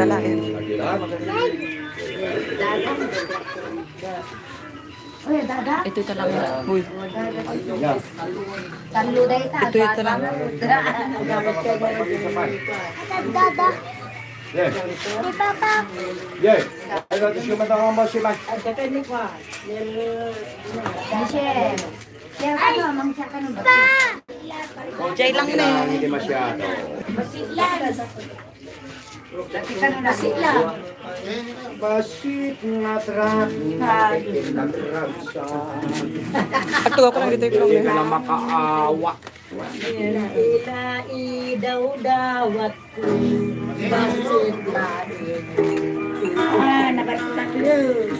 talain. Ito ito lang. Uy. Ito lang. Dada. Yes. Ni Papa. Yes. Ay, natin siya matangang ba siya? Michelle. Kaya ka mang siya ka ng Jay lang na eh. Hindi masyado. Basit na traffic na trafsa. At tuwa ko lang dito yung Hindi ka na makaawa. Idaw-dawat ko. Basit lain. Nakatulat yun.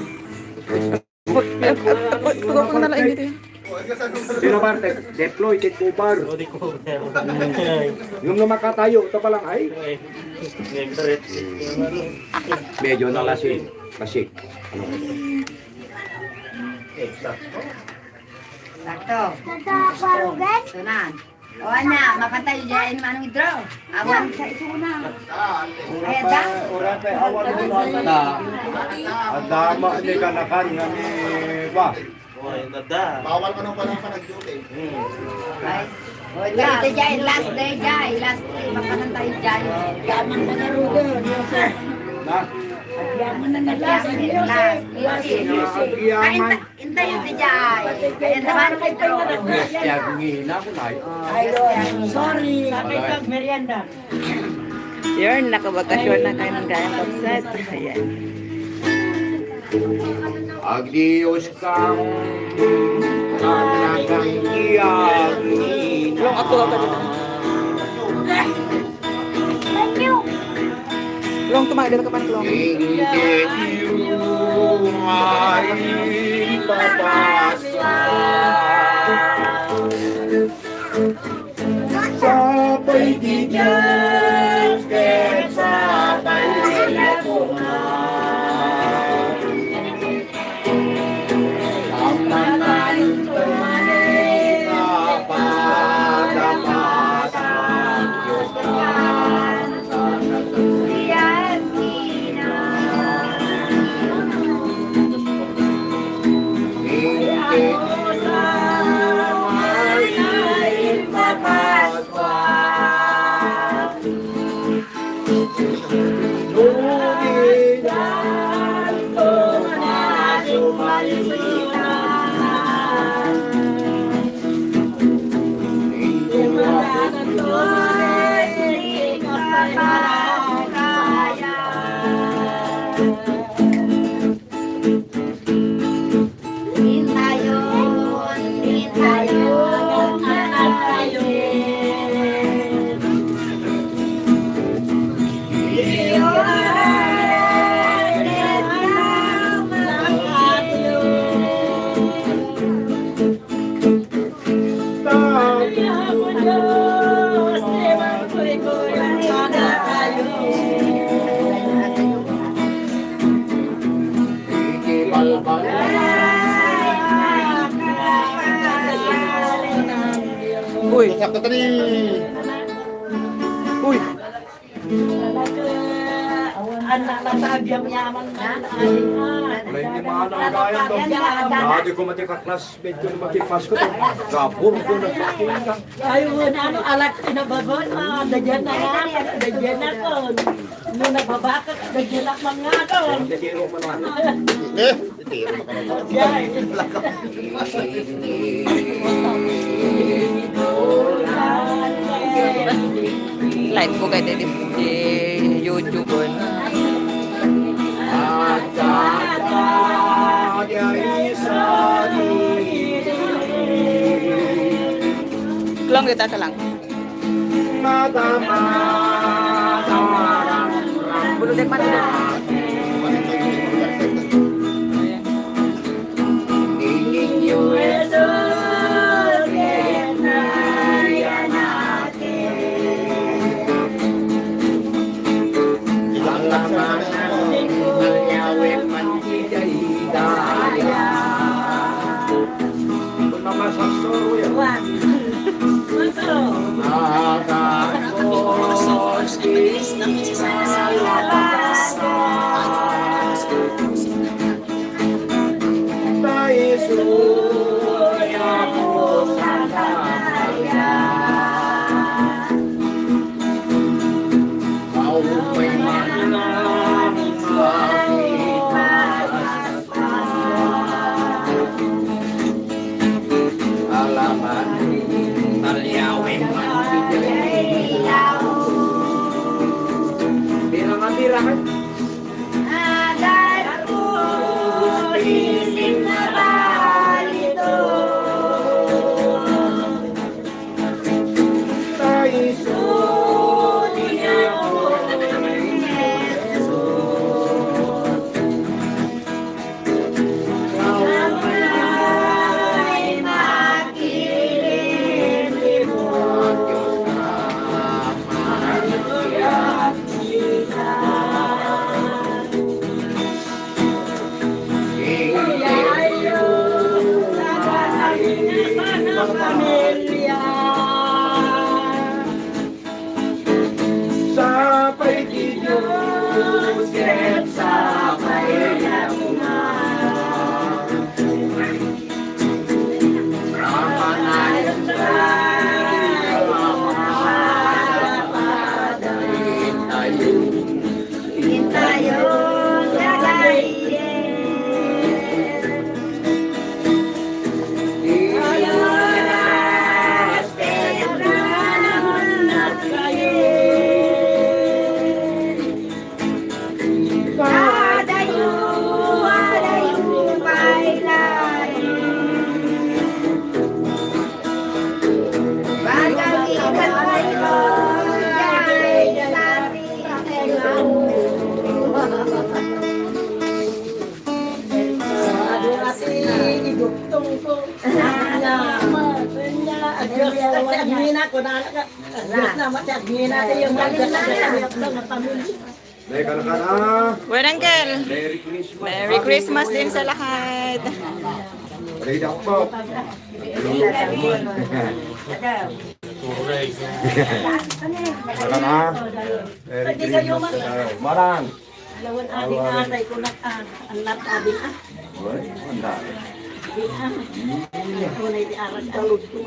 Tuwa ko na lang dito yun. Sino ba? Deploy, take over. Yung lumakatayo, ito pa lang ay. Medyo nalasing. Lasik. Sakto. Nagkakarugan? Sunan. O na, mapatay dyan manong idro. Awan sa isuna. Ay, da? Urate, awan mo ata. Adama, hindi ka nakan nga ni ba? Bawal ka nung palang panag-duty. Ay. O, ito dyan, last day dyan. Last day, mapanantay dyan. Yaman na narugo. Na? Yaman na last day. Agyaman. Intay yun dyan. Ayan naman kay Pedro. Kaya gungihina ko na. Sorry. Yun, nakabakasyon na kayo ng gayang pagset. Ayan. Agdios kang nakakiyag. Long ako ka dito. Long, tumayo dito ka pa ng long. Hindi yung ay papasa. Sabay di dyan, kaya sabay sila kumain. Sama na yung tumanay, napadapatan, Diyos ka sa natulian. Uy, Sakto tadi. uy. Anak nasabyam yaman na. Wala hindi mahanang gaya to. Dati ko matikaklasmate ko na matipas ko to. Gapur ko na pakinggan. Ayun, ano, alak pinababon, dagyan na nga, dagyan na ko. Nung nagbabakot, dagyan na mga ko. Nadiro man man. Tiro mo ka na. Live ko kayo dito di YouTube. Long dito ata lang. Buludek man dito. Nakakos, tirahan. Agad ko sisim na balito. Sunin ako, Jesus. Kamay makilimlim mo. Hallelujah, Yayo, naganapan ang pamilya. Sapay di Diyos, Sip sa pahilapuna. Ramanayon tayo, mapapadalit tayo. Hintayong gagayin. Alas, tebraan at kayin. Adayo, adayo, bailayin. Bagang ikat kayo, jay natin May kana. Well, Uncle. Merry Christmas. Merry Christmas din sa lahat. Ready ako po. Kana. Merry Christmas. Marang. Lawan ading atay ko na ang lat ading Oy, handa. Ako na iti arat talod ko.